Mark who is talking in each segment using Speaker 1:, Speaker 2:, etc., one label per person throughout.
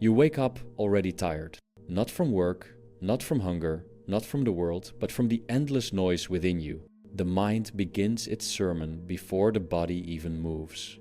Speaker 1: You wake up already tired, not from work, not from hunger, not from the world, but from the endless noise within you. The mind begins its sermon before the body even moves.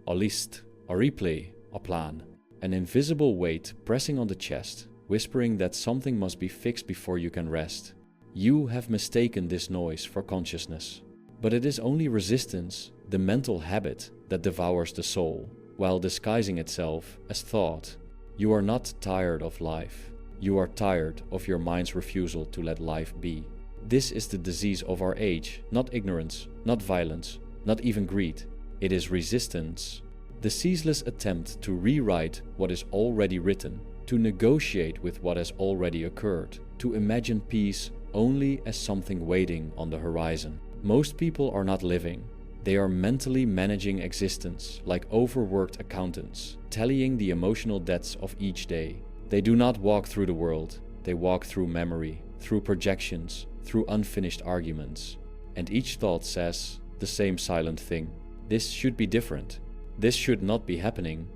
Speaker 1: A list, a replay, a plan. An invisible weight pressing on the chest, whispering that something must be fixed before you can rest. You have mistaken this noise for consciousness. But it is only resistance, the mental habit, that devours the soul, while disguising itself as thought. You are not tired of life. You are tired of your mind's refusal to let life be. This is the disease of our age, not ignorance, not violence, not even greed. It is resistance. The ceaseless attempt to rewrite what is already written, to negotiate with what has already occurred, to imagine peace only as something waiting on the horizon. Most people are not living. They are mentally managing existence like overworked accountants, tallying the emotional debts of each day. They do not walk through the world. They walk through memory, through projections, through unfinished arguments. And each thought says the same silent thing. This should be different. This should not be happening.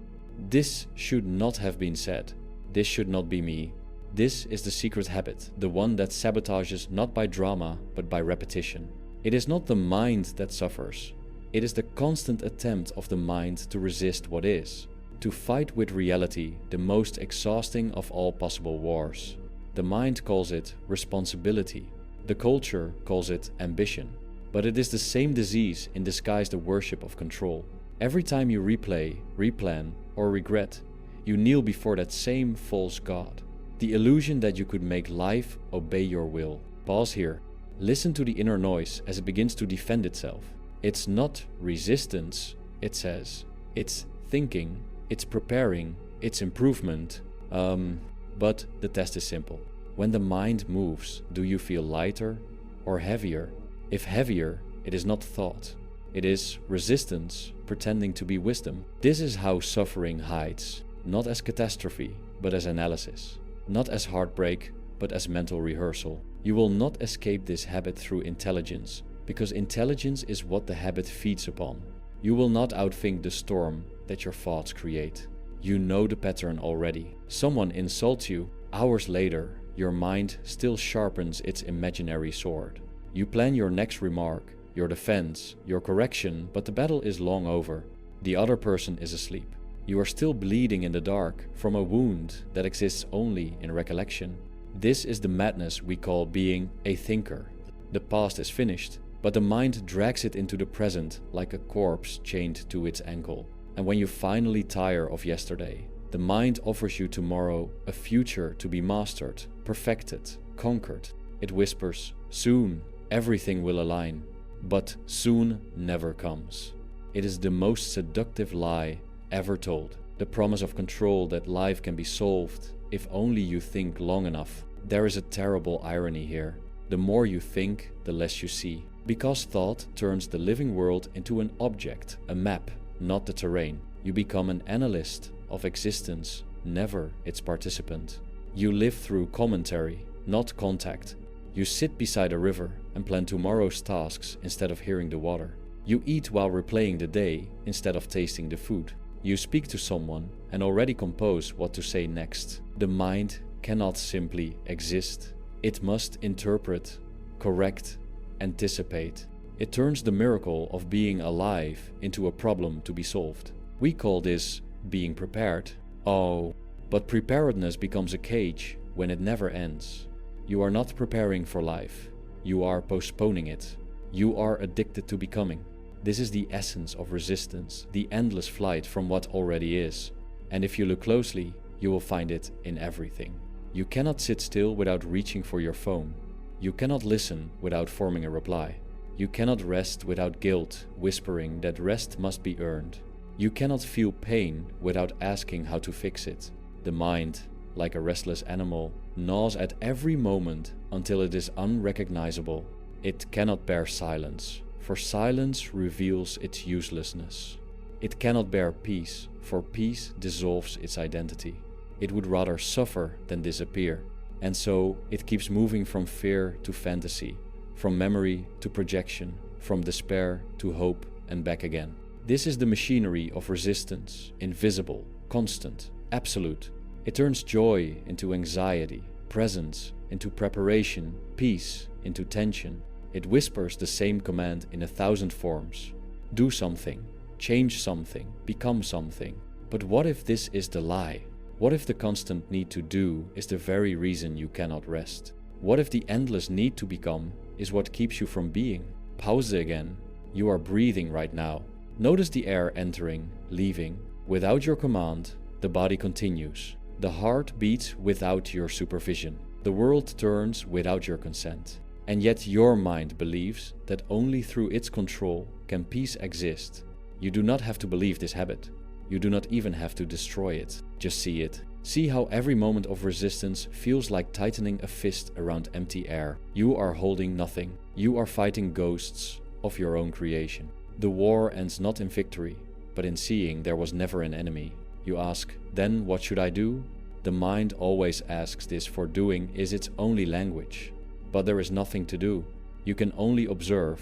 Speaker 1: This should not have been said. This should not be me. This is the secret habit, the one that sabotages not by drama, but by repetition. It is not the mind that suffers. It is the constant attempt of the mind to resist what is, to fight with reality, the most exhausting of all possible wars. The mind calls it responsibility. The culture calls it ambition. But it is the same disease in disguise, the worship of control. Every time you replay, replan, or regret, you kneel before that same false god. The illusion that you could make life obey your will. Pause here. Listen to the inner noise as it begins to defend itself. It's not resistance, it says. It's thinking, it's preparing, it's improvement. But the test is simple. When the mind moves, do you feel lighter or heavier? If heavier, it is not thought. It is resistance pretending to be wisdom. This is how suffering hides, not as catastrophe, but as analysis. Not as heartbreak, but as mental rehearsal. You will not escape this habit through intelligence, because intelligence is what the habit feeds upon. You will not outthink the storm that your thoughts create. You know the pattern already. Someone insults you. Hours later, your mind still sharpens its imaginary sword. You plan your next remark, your defense, your correction, but the battle is long over. The other person is asleep. You are still bleeding in the dark from a wound that exists only in recollection. This is the madness we call being a thinker. The past is finished, but the mind drags it into the present like a corpse chained to its ankle. And when you finally tire of yesterday, the mind offers you tomorrow a future to be mastered, perfected, conquered. It whispers, soon everything will align. But soon never comes. It is the most seductive lie ever told. The promise of control that life can be solved if only you think long enough. There is a terrible irony here. The more you think, the less you see. Because thought turns the living world into an object, a map, not the terrain. You become an analyst of existence, never its participant. You live through commentary, not contact. You sit beside a river and plan tomorrow's tasks instead of hearing the water. You eat while replaying the day instead of tasting the food. You speak to someone and already compose what to say next. The mind cannot simply exist. It must interpret, correct, anticipate. It turns the miracle of being alive into a problem to be solved. We call this being prepared. Oh, but preparedness becomes a cage when it never ends. You are not preparing for life. You are postponing it. You are addicted to becoming. This is the essence of resistance, the endless flight from what already is. And if you look closely, you will find it in everything. You cannot sit still without reaching for your phone. You cannot listen without forming a reply. You cannot rest without guilt, whispering that rest must be earned. You cannot feel pain without asking how to fix it. The mind, like a restless animal, gnaws at every moment until it is unrecognizable. It cannot bear silence, for silence reveals its uselessness. It cannot bear peace, for peace dissolves its identity. It would rather suffer than disappear. And so it keeps moving from fear to fantasy, from memory to projection, from despair to hope and back again. This is the machinery of resistance, invisible, constant, absolute. It turns joy into anxiety, presence into preparation, peace into tension. It whispers the same command in 1,000 forms. Do something, change something, become something. But what if this is the lie? What if the constant need to do is the very reason you cannot rest? What if the endless need to become is what keeps you from being? Pause again. You are breathing right now. Notice the air entering, leaving. Without your command, the body continues. The heart beats without your supervision. The world turns without your consent. And yet your mind believes that only through its control can peace exist. You do not have to believe this habit. You do not even have to destroy it. Just see it. See how every moment of resistance feels like tightening a fist around empty air. You are holding nothing. You are fighting ghosts of your own creation. The war ends not in victory, but in seeing there was never an enemy. You ask, then what should I do? The mind always asks this, for doing is its only language. But there is nothing to do. You can only observe.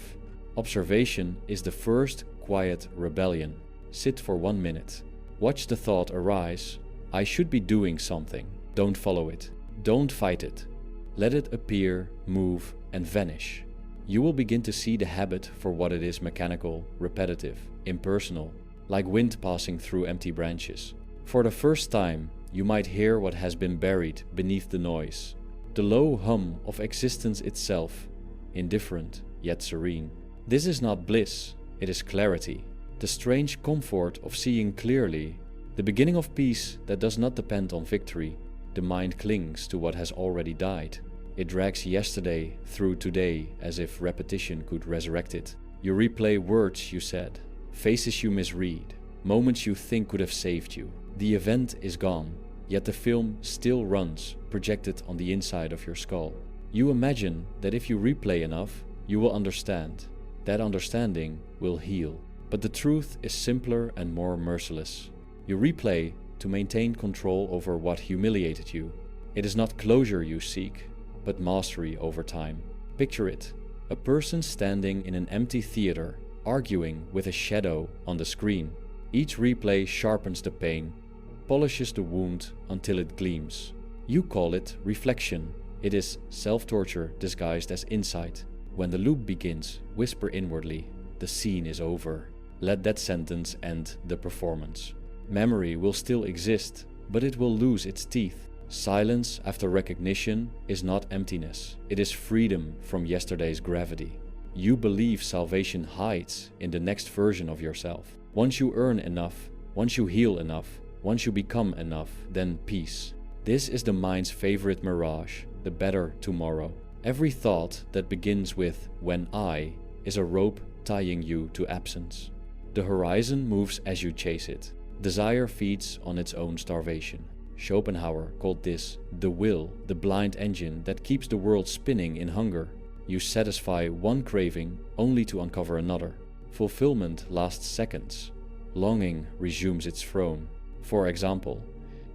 Speaker 1: Observation is the first quiet rebellion. Sit for 1 minute. Watch the thought arise. I should be doing something. Don't follow it. Don't fight it. Let it appear, move, and vanish. You will begin to see the habit for what it is: mechanical, repetitive, impersonal, like wind passing through empty branches. For the first time, you might hear what has been buried beneath the noise. The low hum of existence itself, indifferent yet serene. This is not bliss, it is clarity. The strange comfort of seeing clearly, the beginning of peace that does not depend on victory. The mind clings to what has already died. It drags yesterday through today as if repetition could resurrect it. You replay words you said, faces you misread, moments you think could have saved you. The event is gone, yet the film still runs, projected on the inside of your skull. You imagine that if you replay enough, you will understand. That understanding will heal. But the truth is simpler and more merciless. You replay to maintain control over what humiliated you. It is not closure you seek, but mastery over time. Picture it, a person standing in an empty theater, arguing with a shadow on the screen. Each replay sharpens the pain, polishes the wound until it gleams. You call it reflection. It is self-torture disguised as insight. When the loop begins, whisper inwardly, the scene is over. Let that sentence end the performance. Memory will still exist, but it will lose its teeth. Silence after recognition is not emptiness. It is freedom from yesterday's gravity. You believe salvation hides in the next version of yourself. Once you earn enough, once you heal enough, once you become enough, then peace. This is the mind's favorite mirage, the better tomorrow. Every thought that begins with "when I" is a rope tying you to absence. The horizon moves as you chase it. Desire feeds on its own starvation. Schopenhauer called this the will, the blind engine that keeps the world spinning in hunger. You satisfy one craving only to uncover another. Fulfillment lasts seconds. Longing resumes its throne. For example,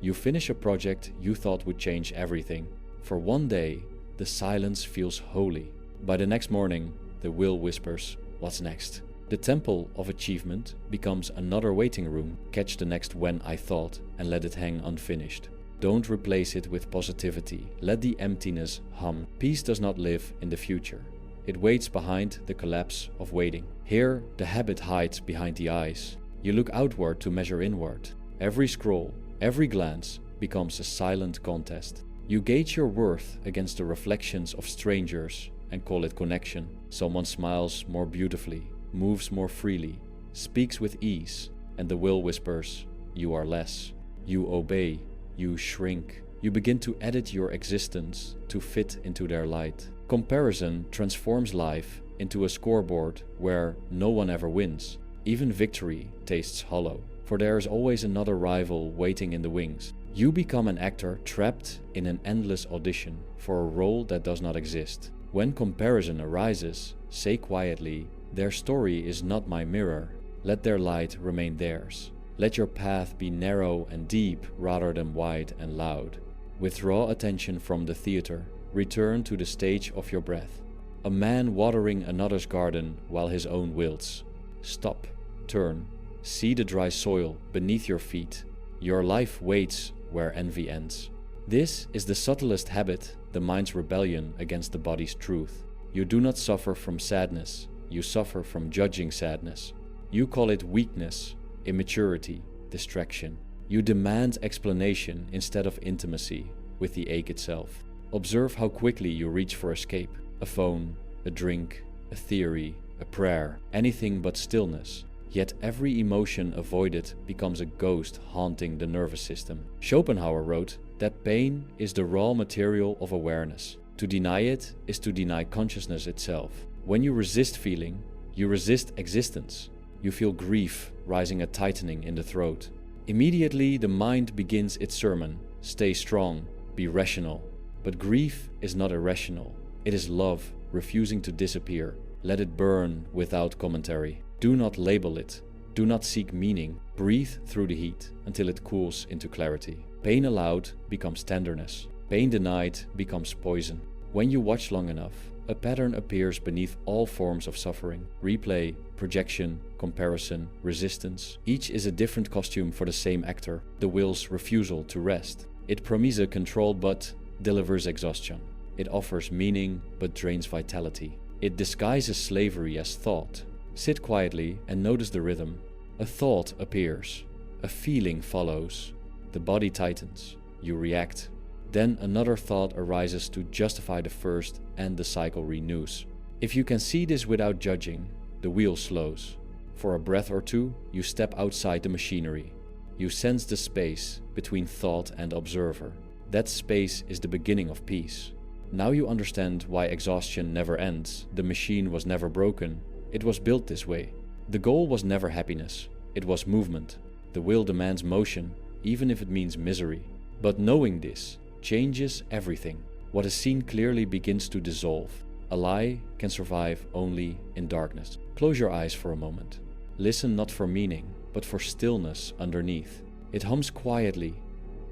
Speaker 1: you finish a project you thought would change everything. For one day, the silence feels holy. By the next morning, the will whispers, "What's next?" The temple of achievement becomes another waiting room. Catch the next "when I thought" and let it hang unfinished. Don't replace it with positivity. Let the emptiness hum. Peace does not live in the future. It waits behind the collapse of waiting. Here, the habit hides behind the eyes. You look outward to measure inward. Every scroll, every glance becomes a silent contest. You gauge your worth against the reflections of strangers and call it connection. Someone smiles more beautifully, moves more freely, speaks with ease, and the will whispers, "You are less." You obey, you shrink. You begin to edit your existence to fit into their light. Comparison transforms life into a scoreboard where no one ever wins. Even victory tastes hollow, for there is always another rival waiting in the wings. You become an actor trapped in an endless audition for a role that does not exist. When comparison arises, say quietly, "Their story is not my mirror." Let their light remain theirs. Let your path be narrow and deep rather than wide and loud. Withdraw attention from the theater. Return to the stage of your breath. A man watering another's garden while his own wilts. Stop, turn, see the dry soil beneath your feet. Your life waits where envy ends. This is the subtlest habit, the mind's rebellion against the body's truth. You do not suffer from sadness, you suffer from judging sadness. You call it weakness, immaturity, distraction. You demand explanation instead of intimacy with the ache itself. Observe how quickly you reach for escape. A phone, a drink, a theory, a prayer, anything but stillness. Yet every emotion avoided becomes a ghost haunting the nervous system. Schopenhauer wrote that pain is the raw material of awareness. To deny it is to deny consciousness itself. When you resist feeling, you resist existence. You feel grief rising a tightening in the throat. Immediately the mind begins its sermon. Stay strong, be rational. But grief is not irrational. It is love refusing to disappear. Let it burn without commentary. Do not label it. Do not seek meaning. Breathe through the heat until it cools into clarity. Pain allowed becomes tenderness. Pain denied becomes poison. When you watch long enough, a pattern appears beneath all forms of suffering. Replay, projection, comparison, resistance. Each is a different costume for the same actor. The will's refusal to rest. It promises control but delivers exhaustion. It offers meaning but drains vitality. It disguises slavery as thought. Sit quietly and notice the rhythm. A thought appears. A feeling follows. The body tightens. You react. Then another thought arises to justify the first and the cycle renews. If you can see this without judging, the wheel slows. For a breath or two, you step outside the machinery. You sense the space between thought and observer. That space is the beginning of peace. Now you understand why exhaustion never ends. The machine was never broken. It was built this way. The goal was never happiness. It was movement. The will demands motion, even if it means misery. But knowing this changes everything. What is seen clearly begins to dissolve. A lie can survive only in darkness. Close your eyes for a moment. Listen not for meaning, but for stillness underneath. It hums quietly,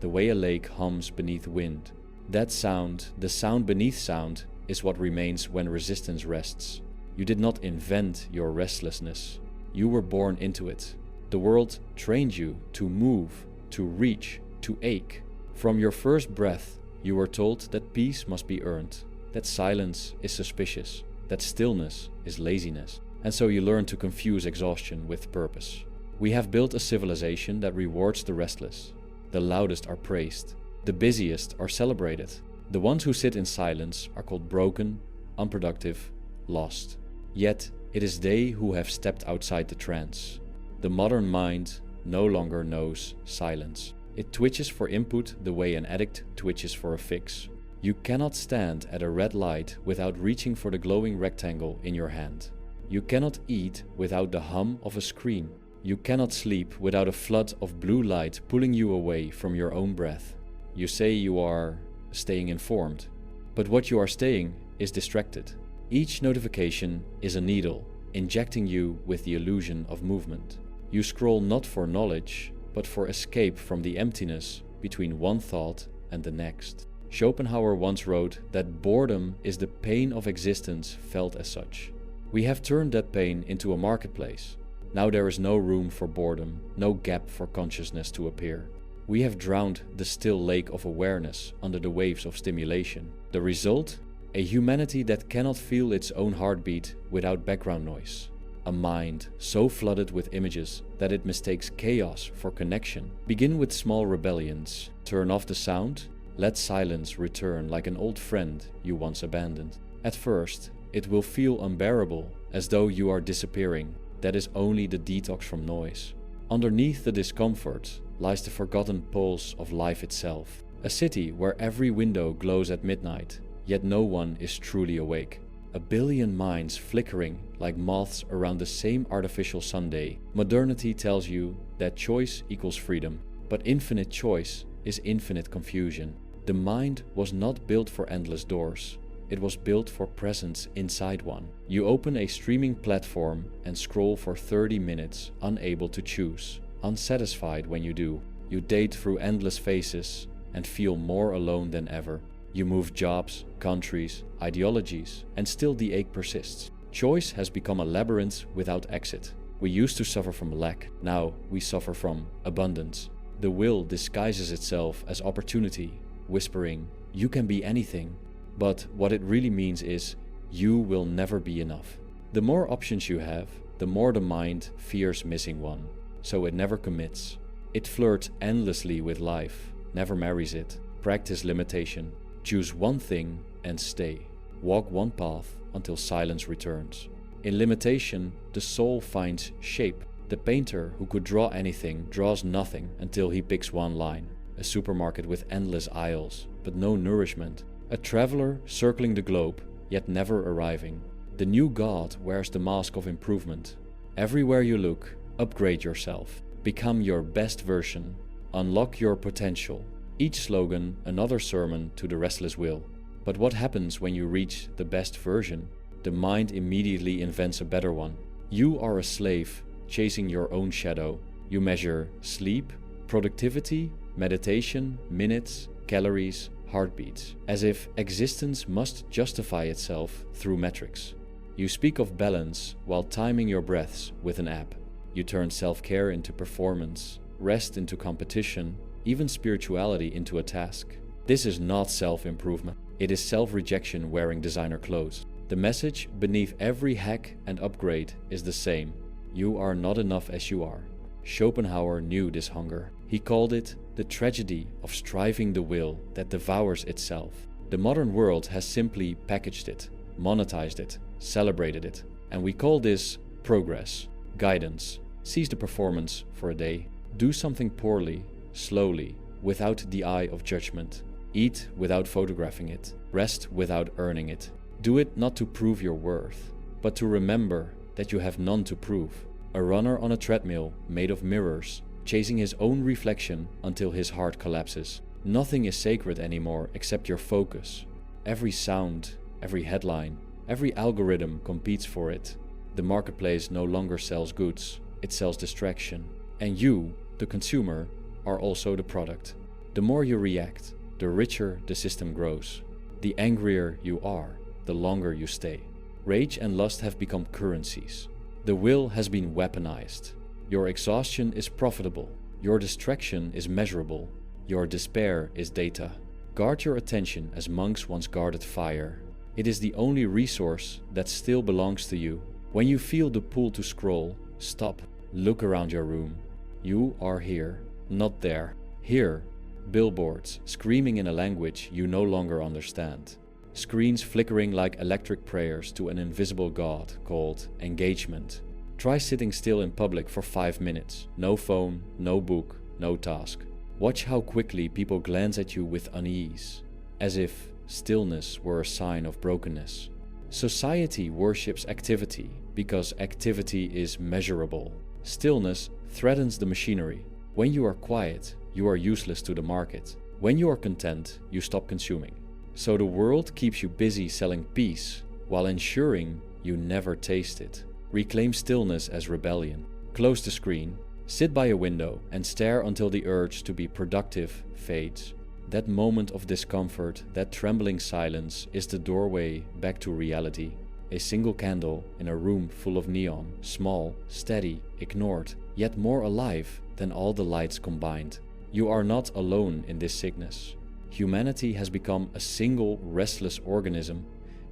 Speaker 1: the way a lake hums beneath wind. That sound, the sound beneath sound, is what remains when resistance rests. You did not invent your restlessness. You were born into it. The world trained you to move, to reach, to ache. From your first breath, you were told that peace must be earned, that silence is suspicious, that stillness is laziness. And so you learn to confuse exhaustion with purpose. We have built a civilization that rewards the restless. The loudest are praised. The busiest are celebrated. The ones who sit in silence are called broken, unproductive, lost. Yet it is they who have stepped outside the trance. The modern mind no longer knows silence. It twitches for input the way an addict twitches for a fix. You cannot stand at a red light without reaching for the glowing rectangle in your hand. You cannot eat without the hum of a screen. You cannot sleep without a flood of blue light pulling you away from your own breath. You say you are staying informed, but what you are staying is distracted. Each notification is a needle, injecting you with the illusion of movement. You scroll not for knowledge, but for escape from the emptiness between one thought and the next. Schopenhauer once wrote that boredom is the pain of existence felt as such. We have turned that pain into a marketplace. Now there is no room for boredom, no gap for consciousness to appear. We have drowned the still lake of awareness under the waves of stimulation. The result? A humanity that cannot feel its own heartbeat without background noise. A mind so flooded with images that it mistakes chaos for connection. Begin with small rebellions. Turn off the sound. Let silence return like an old friend you once abandoned. At first, it will feel unbearable, as though you are disappearing. That is only the detox from noise. Underneath the discomfort lies the forgotten pulse of life itself. A city where every window glows at midnight, yet no one is truly awake. A billion minds flickering like moths around the same artificial Sunday. Modernity tells you that choice equals freedom, but infinite choice is infinite confusion. The mind was not built for endless doors. It was built for presence inside one. You open a streaming platform and scroll for 30 minutes, unable to choose, unsatisfied when you do. You date through endless faces and feel more alone than ever. You move jobs, countries, ideologies, and still the ache persists. Choice has become a labyrinth without exit. We used to suffer from lack, now we suffer from abundance. The will disguises itself as opportunity, whispering, "You can be anything." But what it really means is, you will never be enough. The more options you have, the more the mind fears missing one, so it never commits. It flirts endlessly with life, never marries it. Practice limitation. Choose one thing and stay. Walk one path until silence returns. In limitation, the soul finds shape. The painter who could draw anything draws nothing until he picks one line. A supermarket with endless aisles, but no nourishment. A traveler circling the globe, yet never arriving. The new God wears the mask of improvement. Everywhere you look, upgrade yourself. Become your best version. Unlock your potential. Each slogan another sermon to the restless will. But what happens when you reach the best version? The mind immediately invents a better one. You are a slave chasing your own shadow. You measure sleep, productivity, meditation, minutes, calories, heartbeats, as if existence must justify itself through metrics. You speak of balance while timing your breaths with an app. You turn self-care into performance, rest into competition, even spirituality into a task. This is not self-improvement. It is self-rejection wearing designer clothes. The message beneath every hack and upgrade is the same. You are not enough as you are. Schopenhauer knew this hunger. He called it the tragedy of striving the will that devours itself. The modern world has simply packaged it, monetized it, celebrated it, and we call this progress, guidance. Seize the performance for a day. Do something poorly, slowly, without the eye of judgment. Eat without photographing it. Rest without earning it. Do it not to prove your worth, but to remember that you have none to prove. A runner on a treadmill made of mirrors, chasing his own reflection until his heart collapses. Nothing is sacred anymore except your focus. Every sound, every headline, every algorithm competes for it. The marketplace no longer sells goods, it sells distraction. And you, the consumer, are also the product. The more you react, the richer the system grows. The angrier you are, the longer you stay. Rage and lust have become currencies. The will has been weaponized. Your exhaustion is profitable. Your distraction is measurable. Your despair is data. Guard your attention as monks once guarded fire. It is the only resource that still belongs to you. When you feel the pull to scroll, stop. Look around your room. You are here, not there. Here, billboards screaming in a language you no longer understand. Screens flickering like electric prayers to an invisible god called engagement. Try sitting still in public for 5 minutes. No phone, no book, no task. Watch how quickly people glance at you with unease, as if stillness were a sign of brokenness. Society worships activity because activity is measurable. Stillness threatens the machinery. When you are quiet, you are useless to the market. When you are content, you stop consuming. So the world keeps you busy selling peace while ensuring you never taste it. Reclaim stillness as rebellion. Close the screen, sit by a window and stare until the urge to be productive fades. That moment of discomfort, that trembling silence is the doorway back to reality. A single candle in a room full of neon, small, steady, ignored, yet more alive than all the lights combined. You are not alone in this sickness. Humanity has become a single restless organism,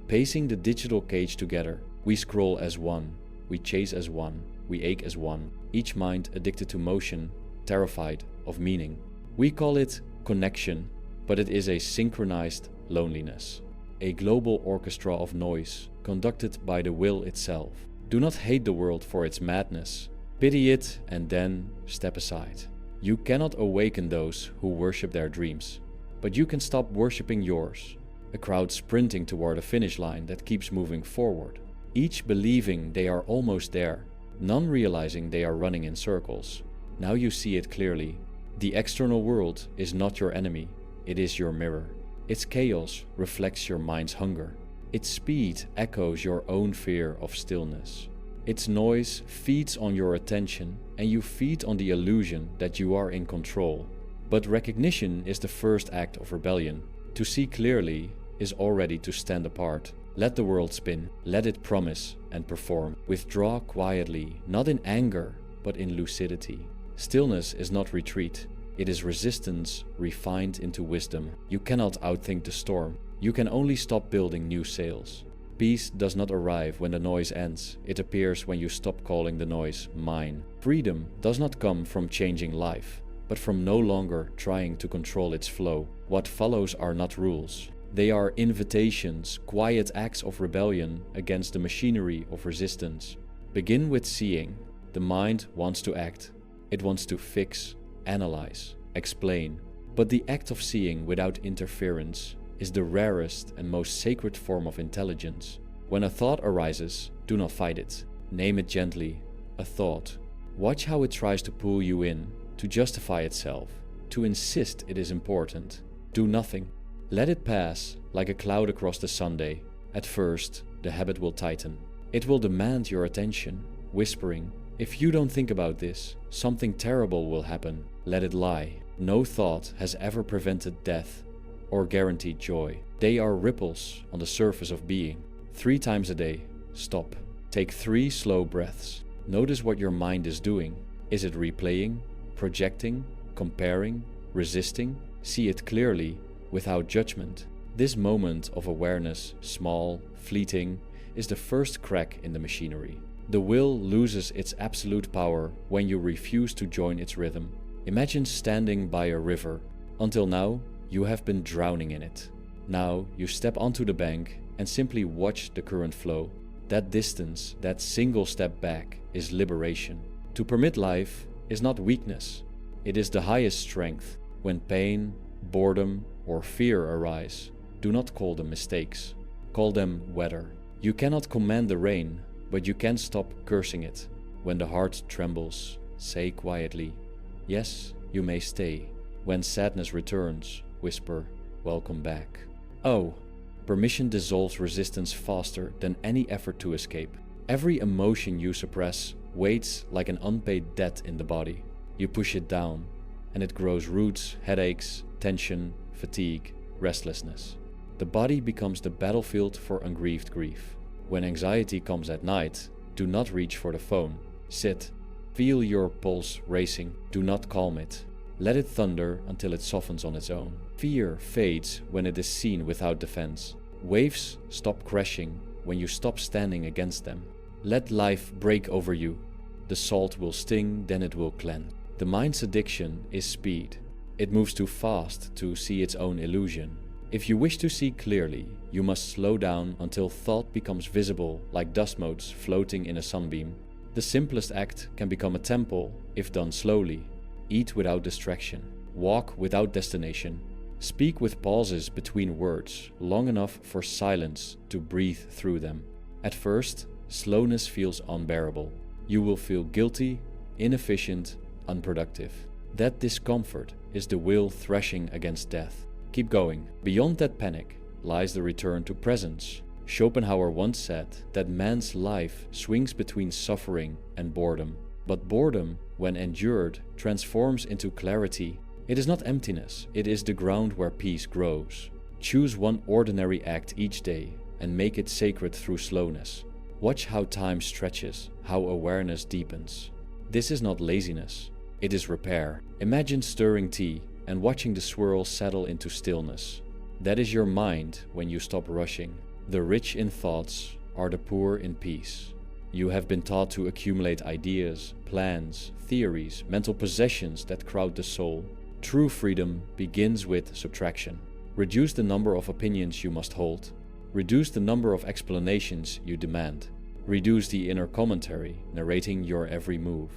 Speaker 1: pacing the digital cage together. We scroll as one, we chase as one, we ache as one, each mind addicted to motion, terrified of meaning. We call it connection, but it is a synchronized loneliness, a global orchestra of noise conducted by the will itself. Do not hate the world for its madness. Pity it and then step aside. You cannot awaken those who worship their dreams, but you can stop worshipping yours. A crowd sprinting toward a finish line that keeps moving forward, each believing they are almost there, none realizing they are running in circles. Now you see it clearly. The external world is not your enemy, it is your mirror. Its chaos reflects your mind's hunger. Its speed echoes your own fear of stillness. Its noise feeds on your attention, and you feed on the illusion that you are in control. But recognition is the first act of rebellion. To see clearly is already to stand apart. Let the world spin, let it promise and perform. Withdraw quietly, not in anger, but in lucidity. Stillness is not retreat. It is resistance refined into wisdom. You cannot outthink the storm. You can only stop building new sails. Peace does not arrive when the noise ends. It appears when you stop calling the noise mine. Freedom does not come from changing life, but from no longer trying to control its flow. What follows are not rules. They are invitations, quiet acts of rebellion against the machinery of resistance. Begin with seeing. The mind wants to act. It wants to fix, analyze, explain. But the act of seeing without interference is the rarest and most sacred form of intelligence. When a thought arises, do not fight it. Name it gently, a thought. Watch how it tries to pull you in, to justify itself, to insist it is important. Do nothing. Let it pass like a cloud across the Sunday. At first, the habit will tighten. It will demand your attention, whispering, "If you don't think about this, something terrible will happen." Let it lie. No thought has ever prevented death or guaranteed joy. They are ripples on the surface of being. 3 times a day, stop. Take 3 slow breaths. Notice what your mind is doing. Is it replaying, projecting, comparing, resisting? See it clearly, without judgment. This moment of awareness, small, fleeting, is the first crack in the machinery. The will loses its absolute power when you refuse to join its rhythm. Imagine standing by a river. Until now, you have been drowning in it. Now you step onto the bank and simply watch the current flow. That distance, that single step back, is liberation. To permit life is not weakness. It is the highest strength. When pain, boredom, or fear arise, do not call them mistakes. Call them weather. You cannot command the rain, but you can stop cursing it. When the heart trembles, say quietly, "Yes, you may stay." When sadness returns, whisper, "Welcome back." Oh, permission dissolves resistance faster than any effort to escape. Every emotion you suppress waits like an unpaid debt in the body. You push it down, and it grows roots, headaches, tension, fatigue, restlessness. The body becomes the battlefield for ungrieved grief. When anxiety comes at night, do not reach for the phone. Sit. Feel your pulse racing. Do not calm it. Let it thunder until it softens on its own. Fear fades when it is seen without defense. Waves stop crashing when you stop standing against them. Let life break over you. The salt will sting, then it will cleanse. The mind's addiction is speed. It moves too fast to see its own illusion. If you wish to see clearly, you must slow down until thought becomes visible like dust motes floating in a sunbeam. The simplest act can become a temple if done slowly. Eat without distraction. Walk without destination. Speak with pauses between words, long enough for silence to breathe through them. At first, slowness feels unbearable. You will feel guilty, inefficient, unproductive. That discomfort is the will threshing against death. Keep going. Beyond that panic lies the return to presence. Schopenhauer once said that man's life swings between suffering and boredom. But boredom, when endured, transforms into clarity. It is not emptiness, it is the ground where peace grows. Choose one ordinary act each day and make it sacred through slowness. Watch how time stretches, how awareness deepens. This is not laziness, it is repair. Imagine stirring tea and watching the swirl settle into stillness. That is your mind when you stop rushing. The rich in thoughts are the poor in peace. You have been taught to accumulate ideas, plans, theories, mental possessions that crowd the soul. True freedom begins with subtraction. Reduce the number of opinions you must hold. Reduce the number of explanations you demand. Reduce the inner commentary narrating your every move.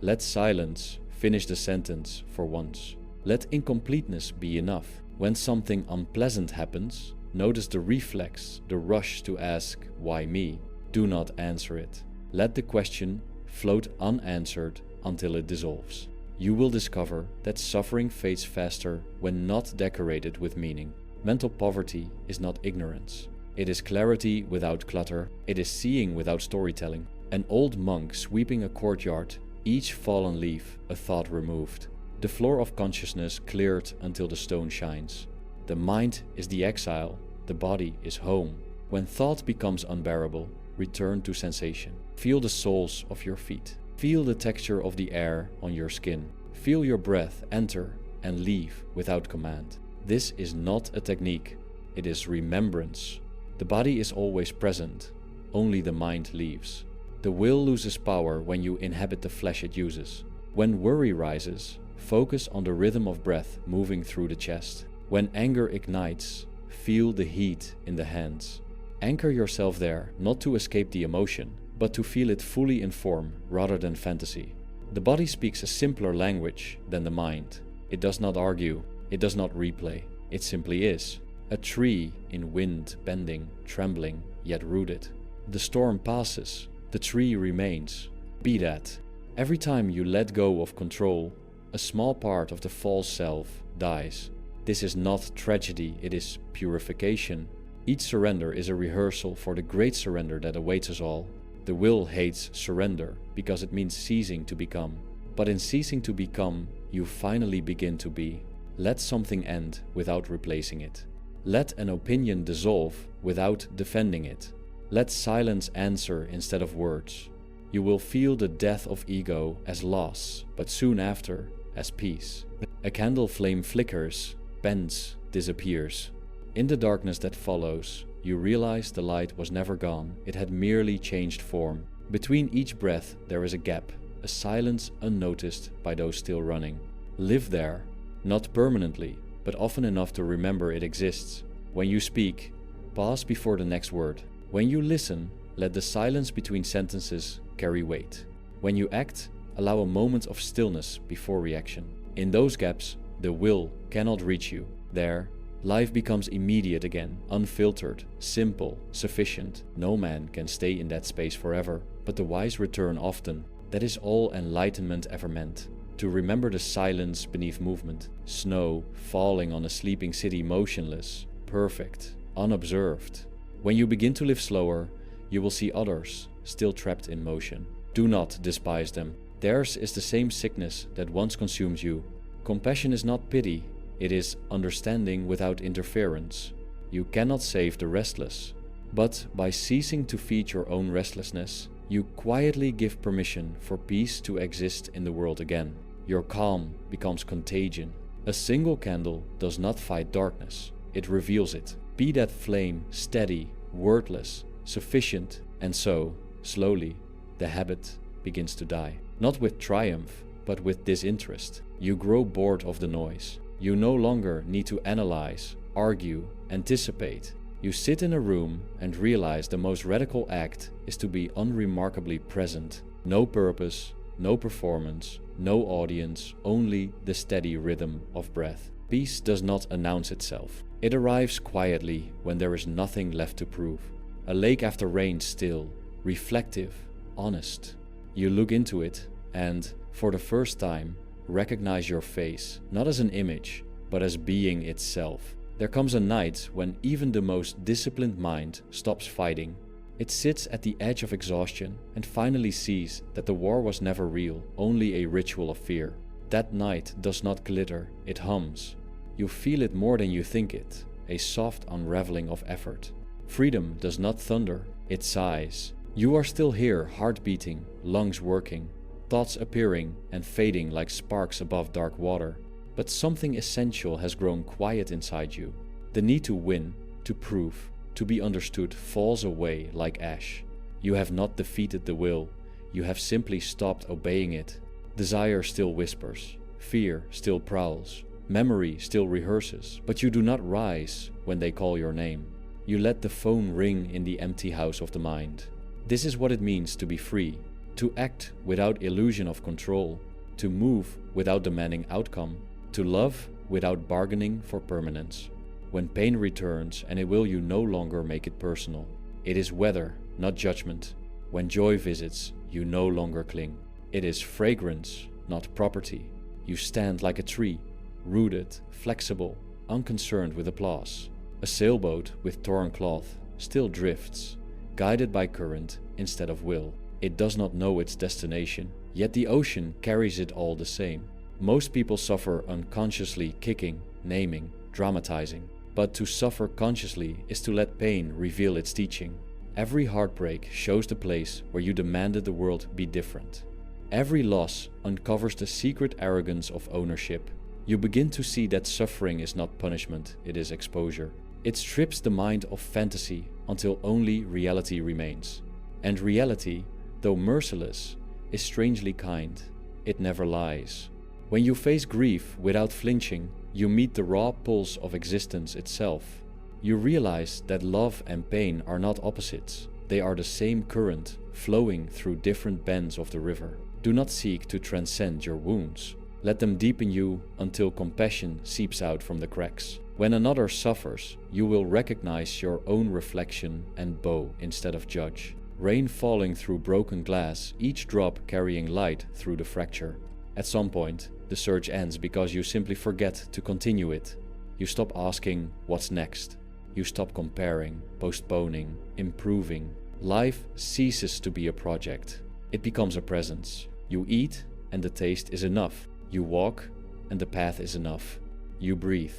Speaker 1: Let silence finish the sentence for once. Let incompleteness be enough. When something unpleasant happens, notice the reflex, the rush to ask, "Why me?" Do not answer it. Let the question float unanswered until it dissolves. You will discover that suffering fades faster when not decorated with meaning. Mental poverty is not ignorance. It is clarity without clutter. It is seeing without storytelling. An old monk sweeping a courtyard, each fallen leaf a thought removed. The floor of consciousness cleared until the stone shines. The mind is the exile, the body is home. When thought becomes unbearable, return to sensation. Feel the soles of your feet. Feel the texture of the air on your skin. Feel your breath enter and leave without command. This is not a technique, it is remembrance. The body is always present, only the mind leaves. The will loses power when you inhabit the flesh it uses. When worry rises, focus on the rhythm of breath moving through the chest. When anger ignites, feel the heat in the hands. Anchor yourself there, not to escape the emotion, but to feel it fully in form rather than fantasy. The body speaks a simpler language than the mind. It does not argue, it does not replay, it simply is. A tree in wind, bending, trembling, yet rooted. The storm passes, the tree remains. Be that. Every time you let go of control, a small part of the false self dies. This is not tragedy, it is purification. Each surrender is a rehearsal for the great surrender that awaits us all. The will hates surrender because it means ceasing to become. But in ceasing to become, you finally begin to be. Let something end without replacing it. Let an opinion dissolve without defending it. Let silence answer instead of words. You will feel the death of ego as loss, but soon after as peace. A candle flame flickers, bends, disappears. In the darkness that follows, you realize the light was never gone, it had merely changed form. Between each breath there is a gap, a silence unnoticed by those still running. Live there, not permanently, but often enough to remember it exists. When you speak, pause before the next word. When you listen, let the silence between sentences carry weight. When you act, allow a moment of stillness before reaction. In those gaps, the will cannot reach you. There, life becomes immediate again, unfiltered, simple, sufficient. No man can stay in that space forever, but the wise return often. That is all enlightenment ever meant. To remember the silence beneath movement, snow falling on a sleeping city motionless, perfect, unobserved. When you begin to live slower, you will see others still trapped in motion. Do not despise them. Theirs is the same sickness that once consumed you. Compassion is not pity, it is understanding without interference. You cannot save the restless, but by ceasing to feed your own restlessness, you quietly give permission for peace to exist in the world again. Your calm becomes contagion. A single candle does not fight darkness, it reveals it. Be that flame steady, wordless, sufficient, and so, slowly, the habit begins to die. Not with triumph, but with disinterest. You grow bored of the noise. You no longer need to analyze, argue, anticipate. You sit in a room and realize the most radical act is to be unremarkably present. No purpose, no performance, no audience, only the steady rhythm of breath. Peace does not announce itself. It arrives quietly when there is nothing left to prove. A lake after rain still, reflective, honest. You look into it and, for the first time, recognize your face, not as an image, but as being itself. There comes a night when even the most disciplined mind stops fighting. It sits at the edge of exhaustion and finally sees that the war was never real, only a ritual of fear. That night does not glitter, it hums. You feel it more than you think it, a soft unraveling of effort. Freedom does not thunder, it sighs. You are still here, heart beating, lungs working, thoughts appearing and fading like sparks above dark water. But something essential has grown quiet inside you. The need to win, to prove, to be understood falls away like ash. You have not defeated the will, you have simply stopped obeying it. Desire still whispers, fear still prowls, memory still rehearses, but you do not rise when they call your name. You let the phone ring in the empty house of the mind. This is what it means to be free, to act without illusion of control, to move without demanding outcome, to love without bargaining for permanence. When pain returns, and it will, you no longer make it personal. It is weather, not judgment. When joy visits, you no longer cling. It is fragrance, not property. You stand like a tree, rooted, flexible, unconcerned with applause. A sailboat with torn cloth still drifts, guided by current instead of will. It does not know its destination, yet the ocean carries it all the same. Most people suffer unconsciously, kicking, naming, dramatizing. But to suffer consciously is to let pain reveal its teaching. Every heartbreak shows the place where you demanded the world be different. Every loss uncovers the secret arrogance of ownership. You begin to see that suffering is not punishment, it is exposure. It strips the mind of fantasy until only reality remains. And reality, though merciless, is strangely kind. It never lies. When you face grief without flinching, you meet the raw pulse of existence itself. You realize that love and pain are not opposites. They are the same current, flowing through different bends of the river. Do not seek to transcend your wounds. Let them deepen you until compassion seeps out from the cracks. When another suffers, you will recognize your own reflection and bow instead of judge. Rain falling through broken glass, each drop carrying light through the fracture. At some point, the search ends because you simply forget to continue it. You stop asking, what's next? You stop comparing, postponing, improving. Life ceases to be a project. It becomes a presence. You eat, and the taste is enough. You walk, and the path is enough. You breathe,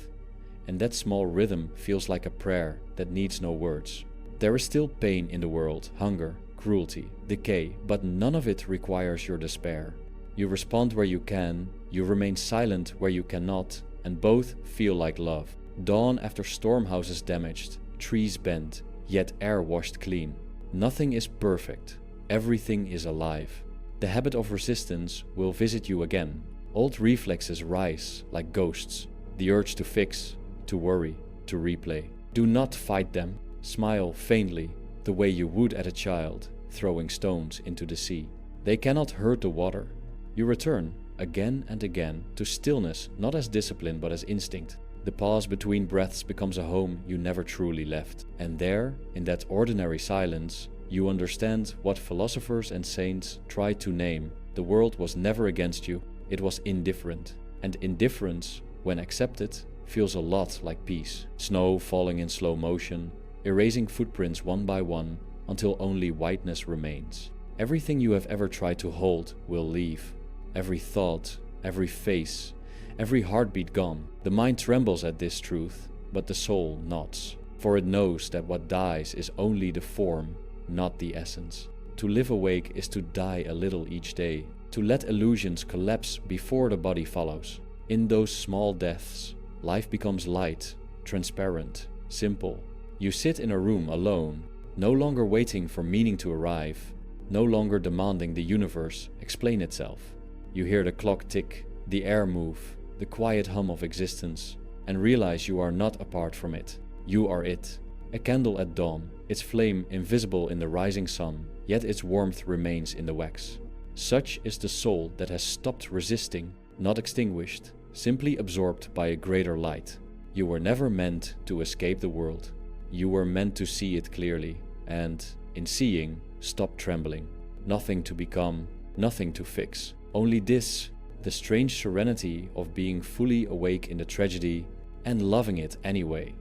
Speaker 1: and that small rhythm feels like a prayer that needs no words. There is still pain in the world, hunger, cruelty, decay, but none of it requires your despair. You respond where you can, you remain silent where you cannot, and both feel like love. Dawn after storm houses damaged, trees bent, yet air washed clean. Nothing is perfect, everything is alive. The habit of resistance will visit you again. Old reflexes rise like ghosts, the urge to fix, to worry, to replay. Do not fight them. Smile faintly, the way you would at a child throwing stones into the sea. They cannot hurt the water. You return, again and again, to stillness, not as discipline but as instinct. The pause between breaths becomes a home you never truly left. And there, in that ordinary silence, you understand what philosophers and saints tried to name. The world was never against you, it was indifferent. And indifference, when accepted, feels a lot like peace. Snow falling in slow motion, erasing footprints one by one until only whiteness remains. Everything you have ever tried to hold will leave. Every thought, every face, every heartbeat gone. The mind trembles at this truth, but the soul nods. For it knows that what dies is only the form, not the essence. To live awake is to die a little each day, to let illusions collapse before the body follows. In those small deaths, life becomes light, transparent, simple. You sit in a room alone, no longer waiting for meaning to arrive, no longer demanding the universe explain itself. You hear the clock tick, the air move, the quiet hum of existence, and realize you are not apart from it. You are it. A candle at dawn, its flame invisible in the rising sun, yet its warmth remains in the wax. Such is the soul that has stopped resisting, not extinguished, simply absorbed by a greater light. You were never meant to escape the world. You were meant to see it clearly, and, in seeing, stop trembling. Nothing to become, nothing to fix. Only this, the strange serenity of being fully awake in the tragedy and loving it anyway.